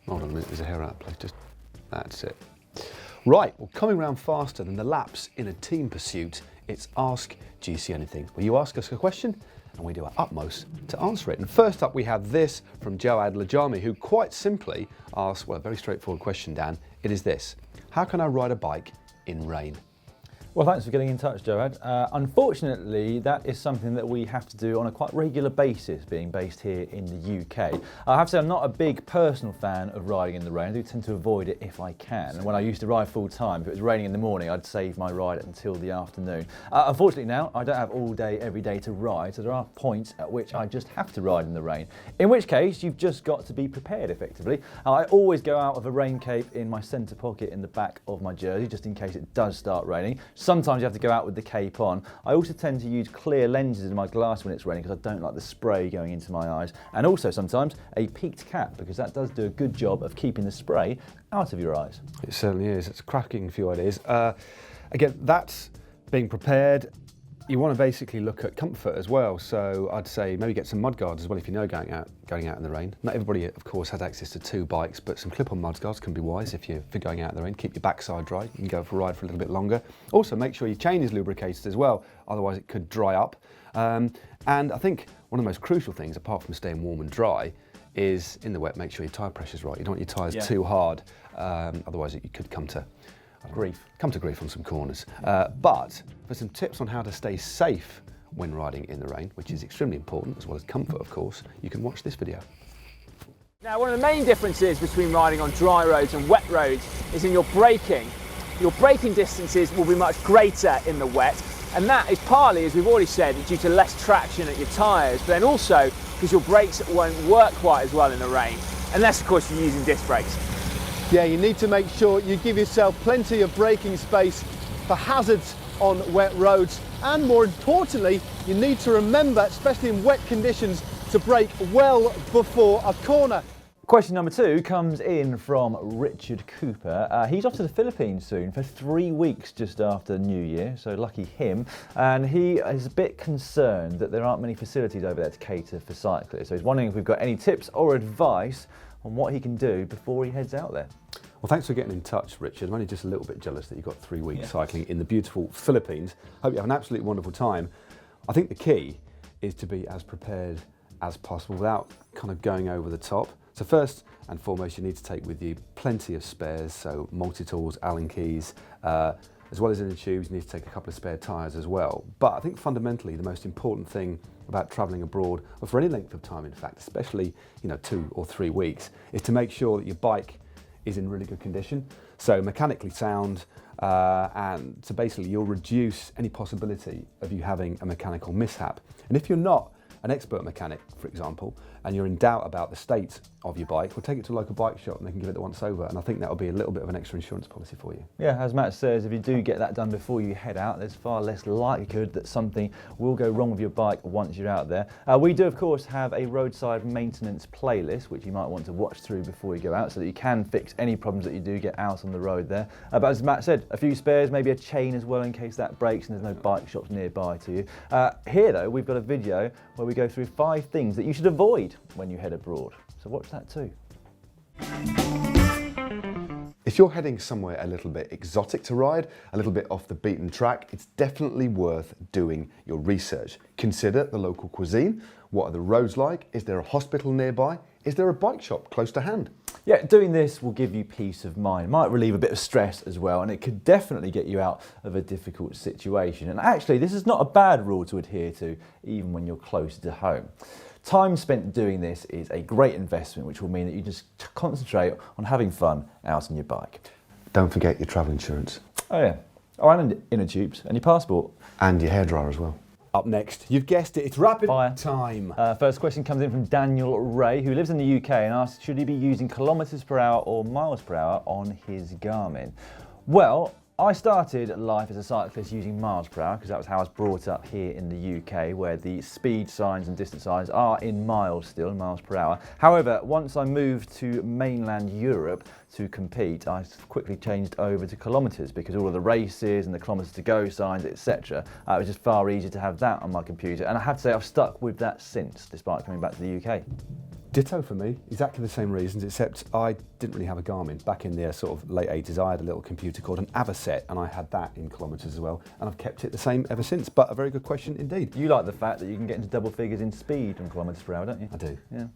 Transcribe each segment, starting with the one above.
Hold on a minute, there's a hair out of place. Just, that's it. Right, well, coming round faster than the laps in a team pursuit, it's Ask GC Anything, where you ask us a question and we do our utmost to answer it. And first up, we have this from Joad Lajami, who quite simply asks, well, a very straightforward question, Dan. It is this: how can I ride a bike in rain? Well, thanks for getting in touch, Joad. Unfortunately, that is something that we have to do on a quite regular basis, being based here in the UK. I have to say I'm not a big personal fan of riding in the rain. I do tend to avoid it if I can. And when I used to ride full time, if it was raining in the morning, I'd save my ride until the afternoon. Unfortunately now, I don't have all day, every day to ride, so there are points at which I just have to ride in the rain. In which case, you've just got to be prepared, effectively. I always go out with a rain cape in my centre pocket in the back of my jersey, just in case it does start raining. Sometimes you have to go out with the cape on. I also tend to use clear lenses in my glass when it's raining because I don't like the spray going into my eyes. And also sometimes a peaked cap, because that does do a good job of keeping the spray out of your eyes. It certainly is. It's a cracking few ideas. Again, that's being prepared. You want to basically look at comfort as well. So I'd say maybe get some mud guards as well if you know going out in the rain. Not everybody, of course, has access to two bikes, but some clip-on mud guards can be wise if you're going out in the rain. Keep your backside dry. You can go for a ride for a little bit longer. Also, make sure your chain is lubricated as well. Otherwise, it could dry up. And I think one of the most crucial things, apart from staying warm and dry, is in the wet, make sure your tyre pressure's right. You don't want your tyres too hard. Otherwise, you could come to grief on some corners. But for some tips on how to stay safe when riding in the rain, which is extremely important, as well as comfort, of course, you can watch this video. Now, one of the main differences between riding on dry roads and wet roads is in your braking. Your braking distances will be much greater in the wet, and that is partly, as we've already said, due to less traction at your tyres, but then also because your brakes won't work quite as well in the rain, unless, of course, you're using disc brakes. Yeah, you need to make sure you give yourself plenty of braking space for hazards on wet roads, and more importantly, you need to remember, especially in wet conditions, to brake well before a corner. Question number 2 comes in from Richard Cooper. He's off to the Philippines soon for 3 weeks just after New Year, so lucky him. And he is a bit concerned that there aren't many facilities over there to cater for cyclists. So he's wondering if we've got any tips or advice on what he can do before he heads out there. Well, thanks for getting in touch, Richard. I'm only just a little bit jealous that you've got 3 weeks cycling in the beautiful Philippines. Hope you have an absolutely wonderful time. I think the key is to be as prepared as possible without kind of going over the top. So first and foremost, you need to take with you plenty of spares, so multi-tools, Allen keys, as well as in the tubes, you need to take a couple of spare tyres as well. But I think fundamentally the most important thing about travelling abroad, or for any length of time in fact, especially 2 or 3 weeks, is to make sure that your bike is in really good condition. So mechanically sound, and so basically you'll reduce any possibility of you having a mechanical mishap. And if you're not an expert mechanic, for example, and you're in doubt about the state of your bike, we'll take it to a local bike shop and they can give it the once over, and I think that'll be a little bit of an extra insurance policy for you. Yeah, as Matt says, if you do get that done before you head out, there's far less likelihood that something will go wrong with your bike once you're out there. We do, of course, have a roadside maintenance playlist, which you might want to watch through before you go out so that you can fix any problems that you do get out on the road there. But as Matt said, a few spares, maybe a chain as well in case that breaks and there's no bike shops nearby to you. Here, though, we've got a video where we go through 5 things that you should avoid when you head abroad. So watch that too. If you're heading somewhere a little bit exotic to ride, a little bit off the beaten track, it's definitely worth doing your research. Consider the local cuisine. What are the roads like? Is there a hospital nearby? Is there a bike shop close to hand? Yeah, doing this will give you peace of mind. It might relieve a bit of stress as well, and it could definitely get you out of a difficult situation. And actually, this is not a bad rule to adhere to, even when you're closer to home. Time spent doing this is a great investment, which will mean that you just concentrate on having fun out on your bike. Don't forget your travel insurance. Oh yeah, and inner tubes, and your passport. And your hairdryer as well. Up next, you've guessed it, it's rapid time. First question comes in from Daniel Ray, who lives in the UK, and asks, should he be using kilometres per hour or miles per hour on his Garmin? Well, I started life as a cyclist using miles per hour because that was how I was brought up here in the UK, where the speed signs and distance signs are in miles still, miles per hour. However, once I moved to mainland Europe to compete, I quickly changed over to kilometres because all of the races and the kilometres to go signs, etc. It was just far easier to have that on my computer, and I have to say I've stuck with that since, despite coming back to the UK. Ditto for me, exactly the same reasons, except I didn't really have a Garmin. Back in the sort of late 80s, I had a little computer called an Avocet, and I had that in kilometres as well, and I've kept it the same ever since. But a very good question indeed. You like the fact that you can get into double figures in speed on kilometres per hour, don't you? I do. Yeah.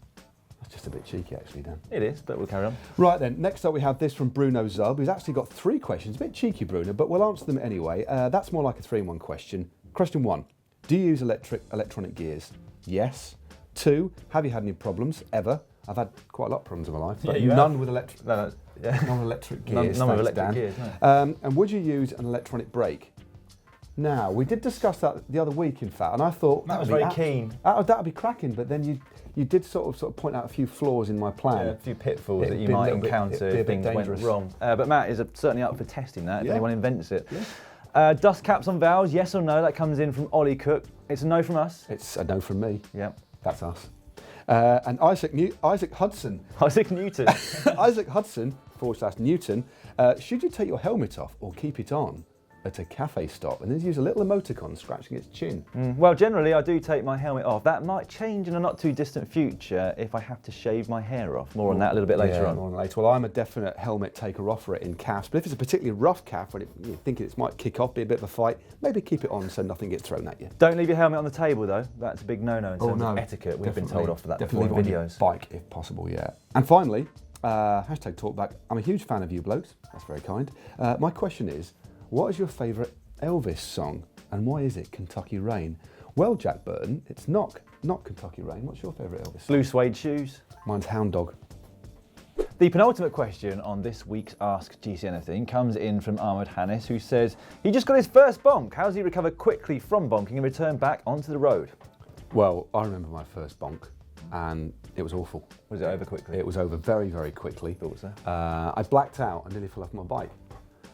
That's just a bit cheeky, actually, Dan. It is, but we'll carry on. Right then, next up we have this from Bruno Zub, who's actually got 3 questions. A bit cheeky, Bruno, but we'll answer them anyway. That's more like a 3-in-1 question. Question 1, do you use electronic gears? Yes. 2, have you had any problems, ever? I've had quite a lot of problems in my life, but none with electric gears. None with electric gears, no. And would you use an electronic brake? Now, we did discuss that the other week, in fact, and I thought that was very keen. That'd be cracking, but then you did sort of point out a few flaws in my plan. Yeah, a few pitfalls that you might encounter if things went wrong. But Matt is certainly up for testing that if anyone invents it. Yeah. Dust caps on valves, yes or no? That comes in from Ollie Cook. It's a no from us. It's a no from me. Yep. That's us. And Isaac Hudson. Isaac Newton. Isaac Hudson / Newton. Should you take your helmet off or keep it on at a cafe stop? And then use a little emoticon scratching its chin. Well, generally I do take my helmet off. That might change in a not too distant future if I have to shave my hair off. More on that a little bit later on. More on later. Well, I'm a definite helmet taker off for it in CAFs, but if it's a particularly rough CAF when you're thinking it might kick off, be a bit of a fight, maybe keep it on so nothing gets thrown at you. Don't leave your helmet on the table though. That's a big no-no in terms of etiquette. We've been told off for that before in videos. Bike if possible, yeah. And finally, hashtag talkback. I'm a huge fan of you blokes. That's very kind. My question is, what is your favourite Elvis song, and why is it Kentucky Rain? Well, Jack Burton, it's not Kentucky Rain. What's your favourite Elvis song? Blue suede shoes. Mine's Hound Dog. The penultimate question on this week's Ask GCN Anything comes in from Ahmed Hannis, who says he just got his first bonk. How does he recover quickly from bonking and return back onto the road? Well, I remember my first bonk, and it was awful. Was it over quickly? It was over very, very quickly. Thought so. I blacked out and nearly fell off my bike.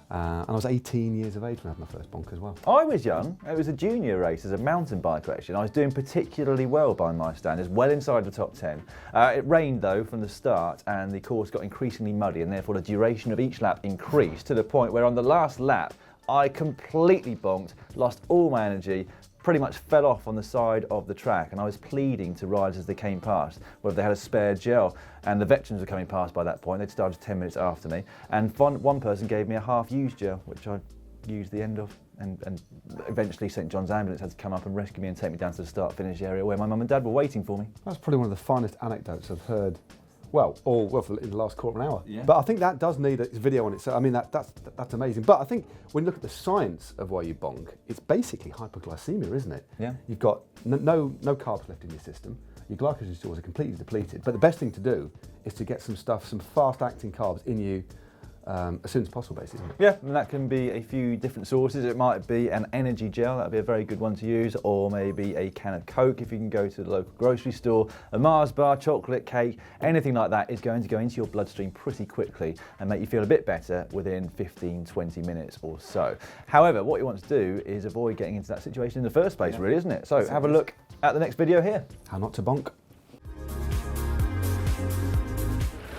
And I was 18 years of age when I had my first bonk as well. I was young. It was a junior race as a mountain bike actually. I was doing particularly well by my standards, well inside the top 10. It rained though from the start and the course got increasingly muddy and therefore the duration of each lap increased to the point where on the last lap I completely bonked, lost all my energy, pretty much fell off on the side of the track, and I was pleading to riders as they came past whether they had a spare gel, and the veterans were coming past by that point. They'd started 10 minutes after me, and one person gave me a half-used gel, which I used the end of, and eventually St John's ambulance had to come up and rescue me and take me down to the start-finish area where my mum and dad were waiting for me. That's probably one of the finest anecdotes I've heard. Well, in the last quarter of an hour. Yeah. But I think that does need a video on itself. I mean, that's amazing. But I think when you look at the science of why you bonk, it's basically hypoglycemia, isn't it? Yeah. You've got no carbs left in your system. Your glycogen stores are completely depleted. But the best thing to do is to get some fast-acting carbs in you as soon as possible, basically. Yeah, and that can be a few different sources. It might be an energy gel, that'd be a very good one to use, or maybe a can of Coke if you can go to the local grocery store. A Mars bar, chocolate cake, anything like that is going to go into your bloodstream pretty quickly and make you feel a bit better within 15-20 minutes or so. However, what you want to do is avoid getting into that situation in the first place, really, isn't it? So have a look at the next video here. How not to bonk.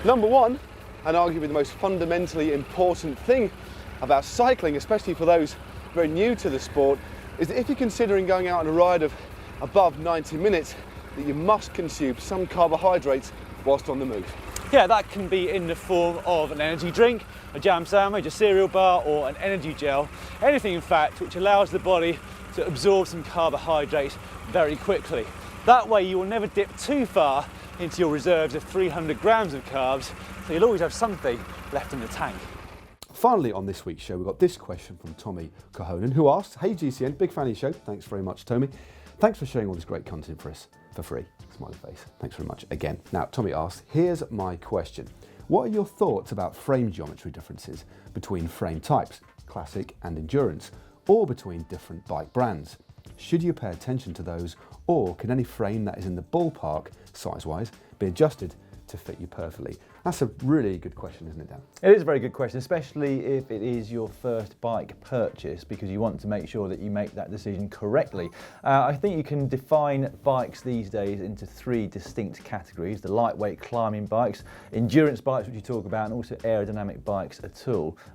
Number one, and arguably the most fundamentally important thing about cycling, especially for those very new to the sport, is that if you're considering going out on a ride of above 90 minutes, that you must consume some carbohydrates whilst on the move. Yeah, that can be in the form of an energy drink, a jam sandwich, a cereal bar, or an energy gel. Anything, in fact, which allows the body to absorb some carbohydrates very quickly. That way you will never dip too far into your reserves of 300 grams of carbs, so you'll always have something left in the tank. Finally, on this week's show, we've got this question from Tommy Cohonen, who asks, "Hey GCN, big fan of your show. Thanks very much, Tommy. Thanks for sharing all this great content for us for free." Smiley face. Thanks very much again. Now, Tommy asks, "Here's my question. What are your thoughts about frame geometry differences between frame types, classic and endurance, or between different bike brands? Should you pay attention to those, or can any frame that is in the ballpark, size-wise, be adjusted to fit you perfectly?" That's a really good question, isn't it, Dan? It is a very good question, especially if it is your first bike purchase, because you want to make sure that you make that decision correctly. I think you can define bikes these days into 3 distinct categories: the lightweight climbing bikes, endurance bikes, which you talk about, and also aerodynamic bikes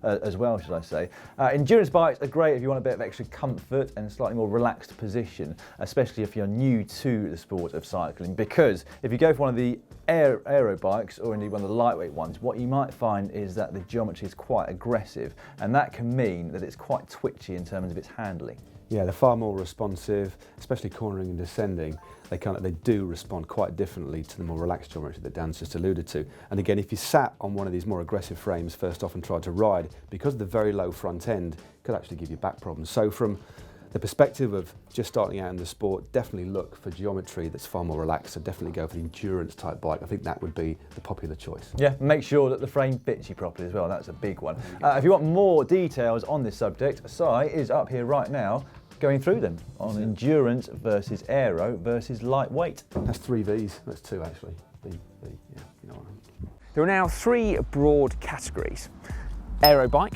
as well, should I say. Endurance bikes are great if you want a bit of extra comfort and a slightly more relaxed position, especially if you're new to the sport of cycling, because if you go for one of the aero bikes, or indeed one of the lightweight ones, what you might find is that the geometry is quite aggressive, and that can mean that it's quite twitchy in terms of its handling. Yeah, they're far more responsive, especially cornering and descending. They do respond quite differently to the more relaxed geometry that Dan's just alluded to. And again, if you sat on one of these more aggressive frames first off and tried to ride, because of the very low front end, it could actually give you back problems. So from the perspective of just starting out in the sport, definitely look for geometry that's far more relaxed. So definitely go for the endurance type bike. I think that would be the popular choice. Yeah, make sure that the frame fits you properly as well. That's a big one. If you want more details on this subject, Si is up here right now going through them on endurance versus aero versus lightweight. That's 3 Vs. That's 2 actually. V, yeah, you know what I mean. There are now 3 broad categories: aero bike,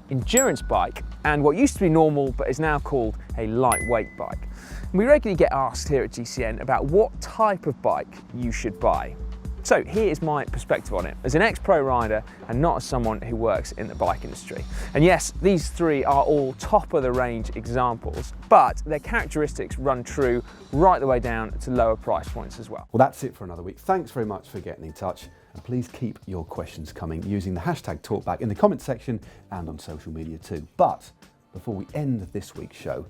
endurance bike, and what used to be normal but is now called a lightweight bike. We regularly get asked here at GCN about what type of bike you should buy. So here's my perspective on it, as an ex-pro rider and not as someone who works in the bike industry. And yes, these 3 are all top of the range examples, but their characteristics run true right the way down to lower price points as well. Well, that's it for another week. Thanks very much for getting in touch. And please keep your questions coming using the hashtag TalkBack in the comments section and on social media too. But before we end this week's show,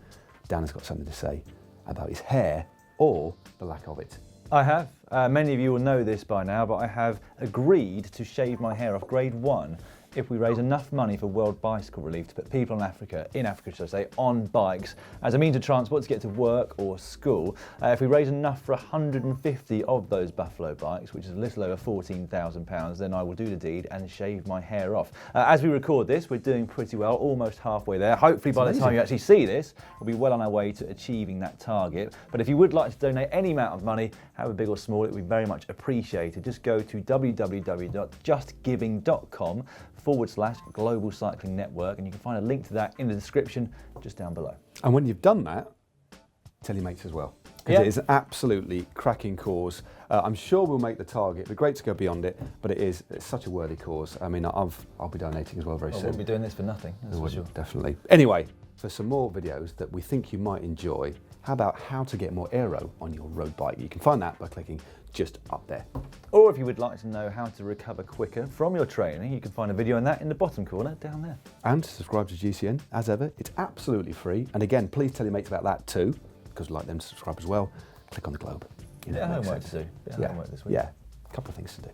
Dan has got something to say about his hair or the lack of it. I have. Many of you will know this by now, but I have agreed to shave my hair off grade 1 if we raise enough money for World Bicycle Relief to put people in Africa should I say, on bikes as a means of transport to get to work or school. If we raise enough for 150 of those Buffalo bikes, which is a little over £14,000, then I will do the deed and shave my hair off. As we record this, we're doing pretty well, almost halfway there. Hopefully by the time you actually see this, we'll be well on our way to achieving that target. But if you would like to donate any amount of money, however big or small, it would be very much appreciated. Just go to www.justgiving.com/Global Cycling Network, and you can find a link to that in the description just down below. And when you've done that, tell your mates as well. Because it is an absolutely cracking cause. I'm sure we'll make the target. It'd be great to go beyond it, but it's such a worthy cause. I mean, I'll be donating as well very soon. We'll be doing this for nothing, that's for sure. Definitely. Anyway, for some more videos that we think you might enjoy, how about how to get more aero on your road bike? You can find that by clicking just up there. Or if you would like to know how to recover quicker from your training, you can find a video on that in the bottom corner down there. And subscribe to GCN, as ever. It's absolutely free. And again, please tell your mates about that too, because we'd like them to subscribe as well. Click on the globe. Homework to do. Homework this week. Yeah, a couple of things to do.